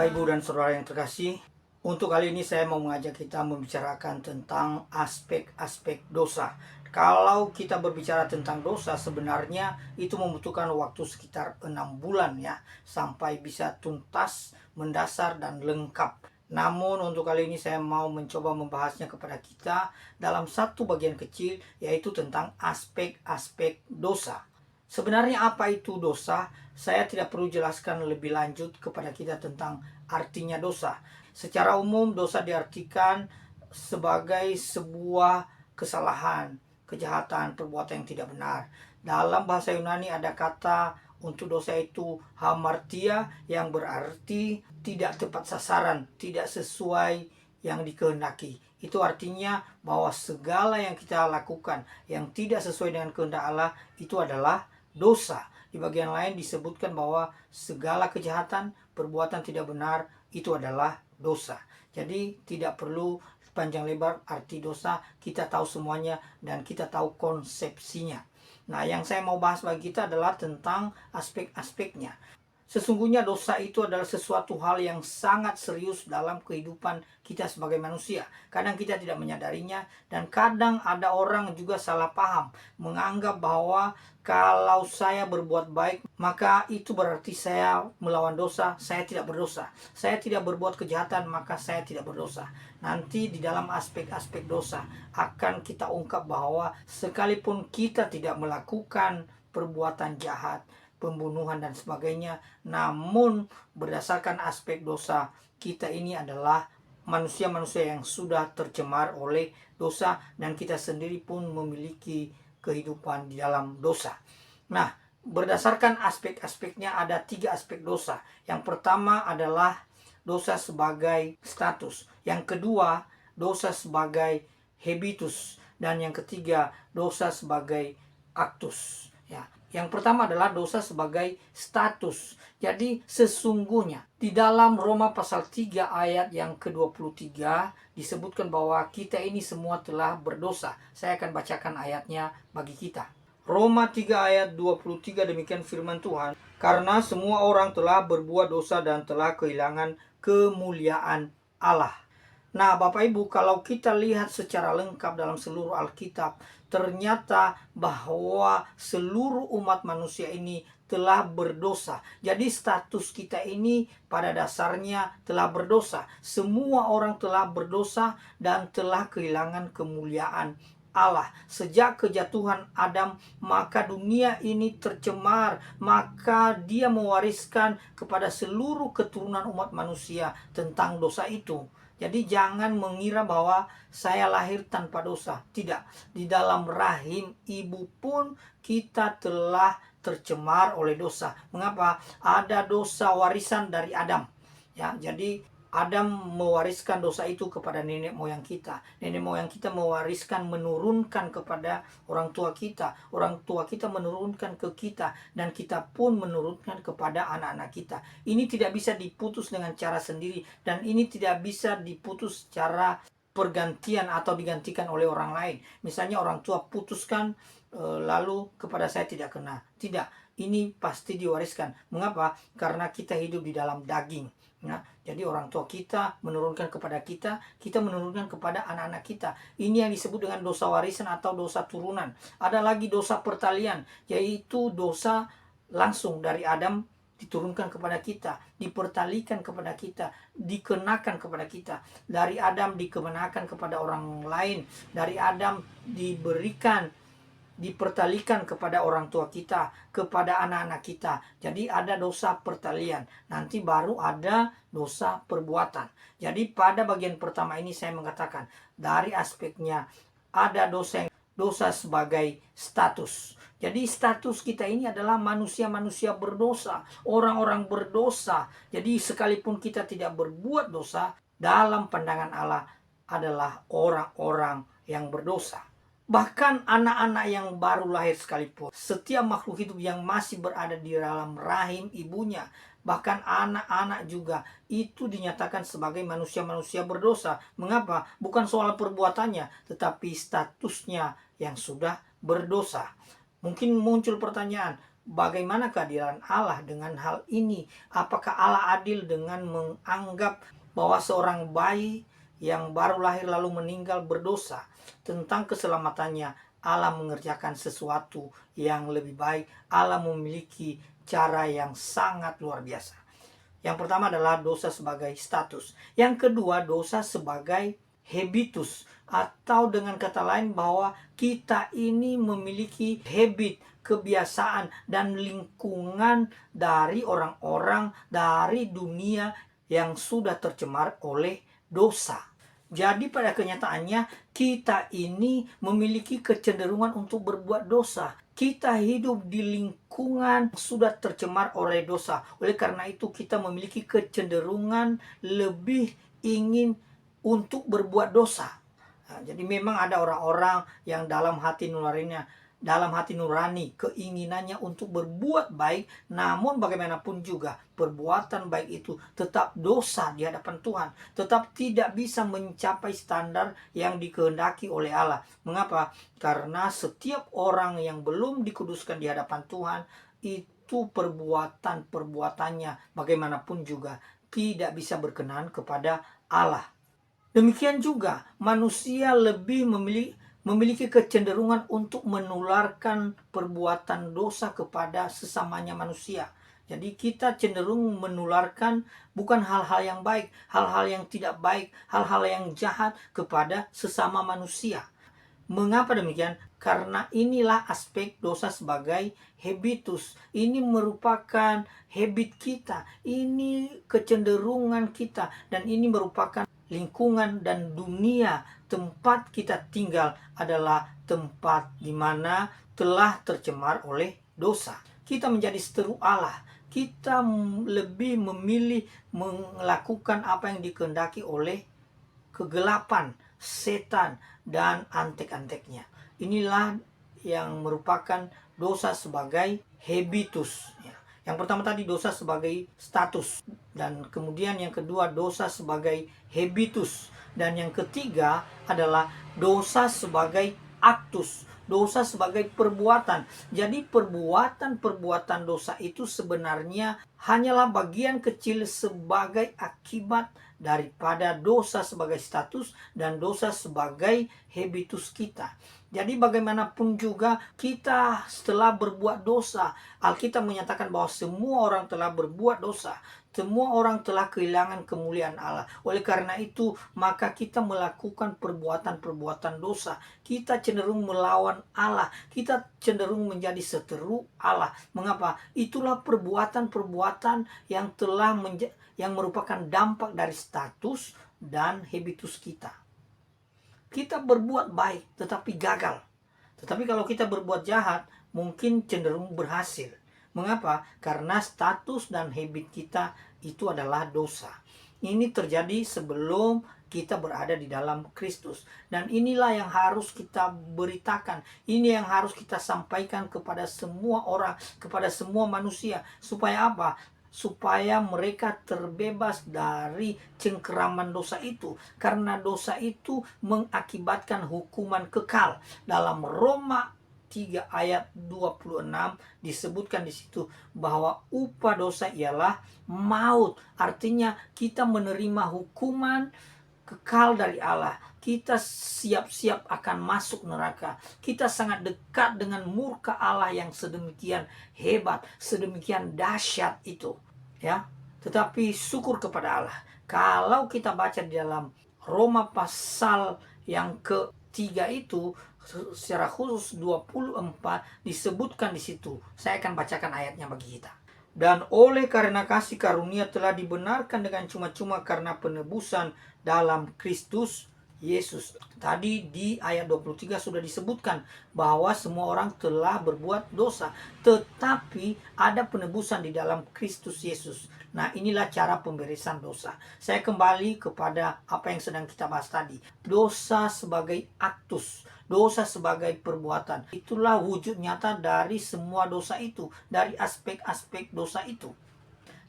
Bapak, Ibu, dan Saudara yang terkasih, untuk kali ini saya mau mengajak kita membicarakan tentang aspek-aspek dosa. Kalau kita berbicara tentang dosa, sebenarnya itu membutuhkan waktu sekitar 6 bulan ya, sampai bisa tuntas, mendasar, dan lengkap. Namun untuk kali ini saya mau mencoba membahasnya kepada kita dalam satu bagian kecil, yaitu tentang aspek-aspek dosa. Sebenarnya apa itu dosa? Saya tidak perlu jelaskan lebih lanjut kepada kita tentang artinya dosa. Secara umum dosa diartikan sebagai sebuah kesalahan, kejahatan, perbuatan yang tidak benar. Dalam bahasa Yunani ada kata untuk dosa itu hamartia yang berarti tidak tepat sasaran, tidak sesuai yang dikehendaki. Itu artinya bahwa segala yang kita lakukan yang tidak sesuai dengan kehendak Allah itu adalah dosa. Di bagian lain disebutkan bahwa segala kejahatan, perbuatan tidak benar itu adalah dosa. Jadi tidak perlu panjang lebar arti dosa, kita tahu semuanya dan kita tahu konsepsinya. Nah, yang saya mau bahas bagi kita adalah tentang aspek-aspeknya. Sesungguhnya dosa itu adalah sesuatu hal yang sangat serius dalam kehidupan kita sebagai manusia. Kadang kita tidak menyadarinya dan kadang ada orang juga salah paham, menganggap bahwa kalau saya berbuat baik maka itu berarti saya melawan dosa, saya tidak berdosa. Saya tidak berbuat kejahatan maka saya tidak berdosa. Nanti di dalam aspek-aspek dosa akan kita ungkap bahwa sekalipun kita tidak melakukan perbuatan jahat, pembunuhan dan sebagainya, namun berdasarkan aspek dosa, kita ini adalah manusia-manusia yang sudah tercemar oleh dosa dan kita sendiri pun memiliki kehidupan di dalam dosa. Nah, berdasarkan aspek-aspeknya ada 3 aspek dosa. Yang pertama adalah dosa sebagai status. Yang kedua, dosa sebagai habitus. Dan yang ketiga, dosa sebagai aktus. Ya. Yang pertama adalah dosa sebagai status. Jadi sesungguhnya di dalam Roma pasal 3 ayat yang ke-23 disebutkan bahwa kita ini semua telah berdosa. Saya akan bacakan ayatnya bagi kita. Roma 3 ayat 23 demikian firman Tuhan. Karena semua orang telah berbuat dosa dan telah kehilangan kemuliaan Allah. Nah, Bapak Ibu, kalau kita lihat secara lengkap dalam seluruh Alkitab, ternyata bahwa seluruh umat manusia ini telah berdosa. Jadi status kita ini pada dasarnya telah berdosa. Semua orang telah berdosa dan telah kehilangan kemuliaan Allah. Sejak kejatuhan Adam, maka dunia ini tercemar, maka dia mewariskan kepada seluruh keturunan umat manusia tentang dosa itu. Jadi jangan mengira bahwa saya lahir tanpa dosa. Tidak. Di dalam rahim ibu pun kita telah tercemar oleh dosa. Mengapa? Ada dosa warisan dari Adam. Ya, jadi Adam mewariskan dosa itu kepada nenek moyang kita. Nenek moyang kita mewariskan, menurunkan kepada orang tua kita. Orang tua kita menurunkan ke kita. Dan kita pun menurunkan kepada anak-anak kita. Ini tidak bisa diputus dengan cara sendiri. Dan ini tidak bisa diputus secara pergantian atau digantikan oleh orang lain. Misalnya orang tua putuskan lalu kepada saya tidak kena. Tidak, ini pasti diwariskan. Mengapa? Karena kita hidup di dalam daging. Nah, jadi orang tua kita menurunkan kepada kita, kita menurunkan kepada anak-anak kita. Ini yang disebut dengan dosa warisan atau dosa turunan. Ada lagi dosa pertalian, yaitu dosa langsung dari Adam diturunkan kepada kita, dipertalikan kepada kita, dikenakan kepada kita. Dari Adam dikenakan kepada orang lain, dari Adam dipertalikan kepada orang tua kita, kepada anak-anak kita. Jadi ada dosa pertalian. Nanti baru ada dosa perbuatan. Jadi pada bagian pertama ini saya mengatakan dari aspeknya ada dosa sebagai status. Jadi status kita ini adalah manusia-manusia berdosa, orang-orang berdosa. Jadi sekalipun kita tidak berbuat dosa, dalam pandangan Allah adalah orang-orang yang berdosa. Bahkan anak-anak yang baru lahir sekalipun, setiap makhluk hidup yang masih berada di dalam rahim ibunya, bahkan anak-anak juga, itu dinyatakan sebagai manusia-manusia berdosa. Mengapa? Bukan soal perbuatannya, tetapi statusnya yang sudah berdosa. Mungkin muncul pertanyaan, Bagaimana keadilan Allah dengan hal ini? Apakah Allah adil dengan menganggap bahwa seorang bayi yang baru lahir lalu meninggal berdosa? Tentang keselamatannya, Allah mengerjakan sesuatu yang lebih baik. Allah memiliki cara yang sangat luar biasa. Yang pertama adalah dosa sebagai status. Yang kedua, dosa sebagai habitus. Atau dengan kata lain bahwa kita ini memiliki habit, kebiasaan, dan lingkungan dari orang-orang, dari dunia yang sudah tercemar oleh dosa. Jadi pada kenyataannya kita ini memiliki kecenderungan untuk berbuat dosa. Kita hidup di lingkungan sudah tercemar oleh dosa. Oleh karena itu kita memiliki kecenderungan lebih ingin untuk berbuat dosa. Nah, jadi memang ada orang-orang yang dalam hati nurani keinginannya untuk berbuat baik, namun bagaimanapun juga perbuatan baik itu tetap dosa di hadapan Tuhan, tetap tidak bisa mencapai standar yang dikehendaki oleh Allah. Mengapa? Karena setiap orang yang belum dikuduskan di hadapan Tuhan itu perbuatannya bagaimanapun juga tidak bisa berkenan kepada Allah. Demikian juga manusia lebih memiliki kecenderungan untuk menularkan perbuatan dosa kepada sesamanya manusia. Jadi kita cenderung menularkan bukan hal-hal yang baik, hal-hal yang tidak baik, hal-hal yang jahat kepada sesama manusia. Mengapa demikian? Karena inilah aspek dosa sebagai habitus. Ini merupakan habit kita, ini kecenderungan kita, dan ini merupakan lingkungan dan dunia tempat kita tinggal adalah tempat di mana telah tercemar oleh dosa. Kita menjadi seteru Allah. Kita lebih memilih melakukan apa yang dikehendaki oleh kegelapan, setan, dan antek-anteknya. Inilah yang merupakan dosa sebagai habitus. Yang pertama tadi dosa sebagai status. Dan kemudian yang kedua dosa sebagai habitus. Dan yang ketiga adalah dosa sebagai aktus. Dosa sebagai perbuatan. Jadi perbuatan-perbuatan dosa itu sebenarnya hanyalah bagian kecil sebagai akibat daripada dosa sebagai status dan dosa sebagai habitus kita. Jadi bagaimanapun juga kita setelah berbuat dosa, Alkitab menyatakan bahwa semua orang telah berbuat dosa. Semua orang telah kehilangan kemuliaan Allah. Oleh karena itu, maka kita melakukan perbuatan-perbuatan dosa. Kita cenderung melawan Allah. Kita cenderung menjadi seteru Allah. Mengapa? Itulah perbuatan-perbuatan yang yang merupakan dampak dari status dan habitus kita. Kita berbuat baik tetapi gagal. Tetapi kalau kita berbuat jahat, mungkin cenderung berhasil. Mengapa? Karena status dan habit kita itu adalah dosa. Ini terjadi sebelum kita berada di dalam Kristus. Dan inilah yang harus kita beritakan. Ini yang harus kita sampaikan kepada semua orang, kepada semua manusia. Supaya apa? Supaya mereka terbebas dari cengkeraman dosa itu. Karena dosa itu mengakibatkan hukuman kekal. Dalam Roma 3 ayat 26 disebutkan di situ bahwa upah dosa ialah maut. Artinya kita menerima hukuman kekal dari Allah. Kita siap-siap akan masuk neraka. Kita sangat dekat dengan murka Allah yang sedemikian hebat, sedemikian dahsyat itu, ya. Tetapi syukur kepada Allah. Kalau kita baca di dalam Roma pasal yang ketiga itu, secara khusus 24 disebutkan di situ. Saya akan bacakan ayatnya bagi kita. Dan oleh karena kasih karunia telah dibenarkan dengan cuma-cuma karena penebusan dalam Kristus Yesus. Tadi di ayat 23 sudah disebutkan bahwa semua orang telah berbuat dosa, tetapi ada penebusan di dalam Kristus Yesus. Nah, inilah cara pemberesan dosa. Saya kembali kepada apa yang sedang kita bahas tadi. Dosa sebagai aktus, dosa sebagai perbuatan. Itulah wujud nyata dari semua dosa itu, dari aspek-aspek dosa itu.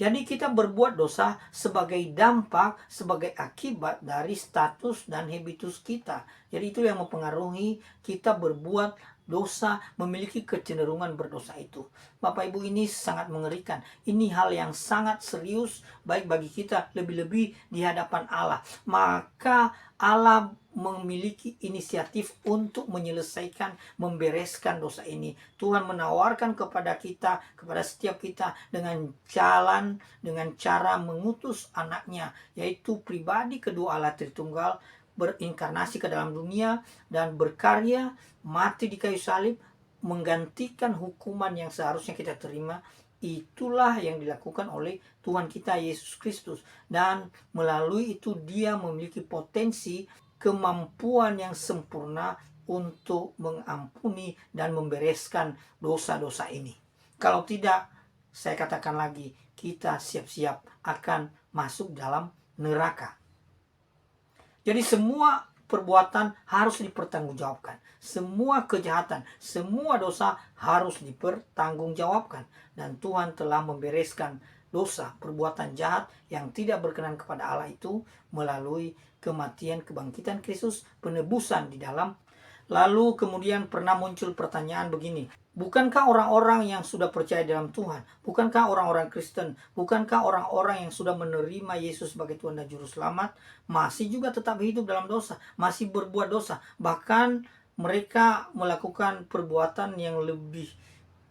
Jadi kita berbuat dosa sebagai dampak, sebagai akibat dari status dan habitus kita. Jadi itu yang mempengaruhi kita berbuat dosa, memiliki kecenderungan berdosa itu. Bapak Ibu, ini sangat mengerikan. Ini hal yang sangat serius baik bagi kita, lebih-lebih di hadapan Allah. Maka Allah memiliki inisiatif untuk menyelesaikan, membereskan dosa ini. Tuhan menawarkan kepada kita, kepada setiap kita dengan cara mengutus anaknya, yaitu pribadi kedua Allah Tritunggal, berinkarnasi ke dalam dunia dan berkarya, mati di kayu salib, menggantikan hukuman yang seharusnya kita terima. Itulah yang dilakukan oleh Tuhan kita Yesus Kristus, dan melalui itu Dia memiliki potensi, kemampuan yang sempurna untuk mengampuni dan membereskan dosa-dosa ini. Kalau tidak, saya katakan lagi, kita siap-siap akan masuk dalam neraka. Jadi semua perbuatan harus dipertanggungjawabkan. Semua kejahatan, semua dosa harus dipertanggungjawabkan. Dan Tuhan telah membereskan dosa, perbuatan jahat yang tidak berkenan kepada Allah itu melalui kematian, kebangkitan Kristus, penebusan di dalam. Lalu kemudian pernah muncul pertanyaan begini, bukankah orang-orang yang sudah percaya dalam Tuhan, bukankah orang-orang Kristen, bukankah orang-orang yang sudah menerima Yesus sebagai Tuhan dan Juru Selamat masih juga tetap hidup dalam dosa, masih berbuat dosa, bahkan mereka melakukan perbuatan yang lebih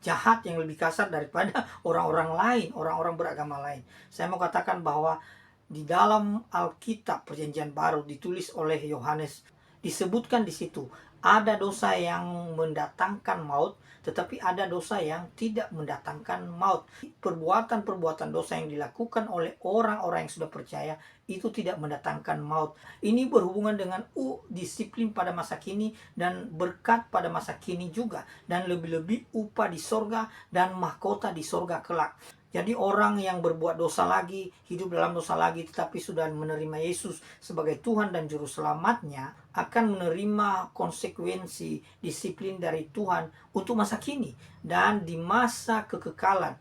jahat, yang lebih kasar daripada orang-orang lain, orang-orang beragama lain. Saya mau katakan bahwa di dalam Alkitab Perjanjian Baru ditulis oleh Yohanes, disebutkan di situ ada dosa yang mendatangkan maut, tetapi ada dosa yang tidak mendatangkan maut. Perbuatan-perbuatan dosa yang dilakukan oleh orang-orang yang sudah percaya itu tidak mendatangkan maut. Ini berhubungan dengan disiplin pada masa kini dan berkat pada masa kini juga, dan lebih-lebih upah di sorga dan mahkota di sorga kelak. Jadi orang yang berbuat dosa lagi, hidup dalam dosa lagi, tetapi sudah menerima Yesus sebagai Tuhan dan Juru Selamatnya, akan menerima konsekuensi disiplin dari Tuhan untuk masa kini. Dan di masa kekekalan,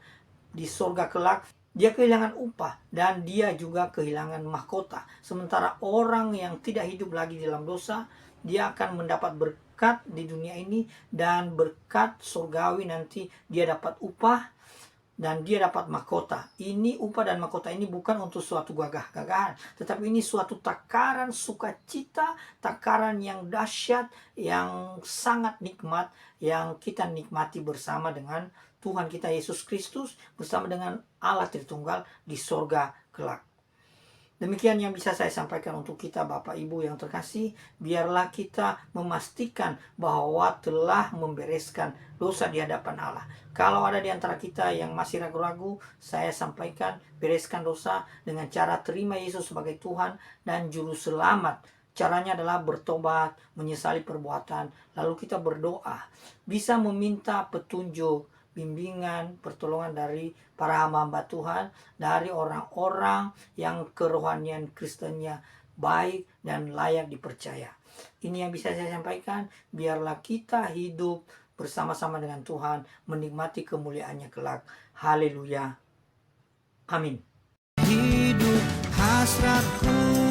di sorga kelak, dia kehilangan upah dan dia juga kehilangan mahkota. Sementara orang yang tidak hidup lagi dalam dosa, dia akan mendapat berkat di dunia ini, dan berkat surgawi nanti dia dapat upah dan dia dapat mahkota. Ini upah dan mahkota ini bukan untuk suatu gagah-gagahan, tetapi ini suatu takaran sukacita, takaran yang dahsyat, yang sangat nikmat, yang kita nikmati bersama dengan Tuhan kita Yesus Kristus, bersama dengan Allah Tritunggal di sorga kelak. Demikian yang bisa saya sampaikan untuk kita Bapak Ibu yang terkasih. Biarlah kita memastikan bahwa telah membereskan dosa di hadapan Allah. Kalau ada di antara kita yang masih ragu-ragu, saya sampaikan, bereskan dosa dengan cara terima Yesus sebagai Tuhan dan Juru Selamat. Caranya adalah bertobat, menyesali perbuatan, lalu kita berdoa. Bisa meminta petunjuk, bimbingan, pertolongan dari para hamba Tuhan, dari orang-orang yang kerohanian Kristennya baik dan layak dipercaya. Ini yang bisa saya sampaikan. Biarlah kita hidup bersama-sama dengan Tuhan, menikmati kemuliaannya kelak. Haleluya. Amin. Hidup hasratku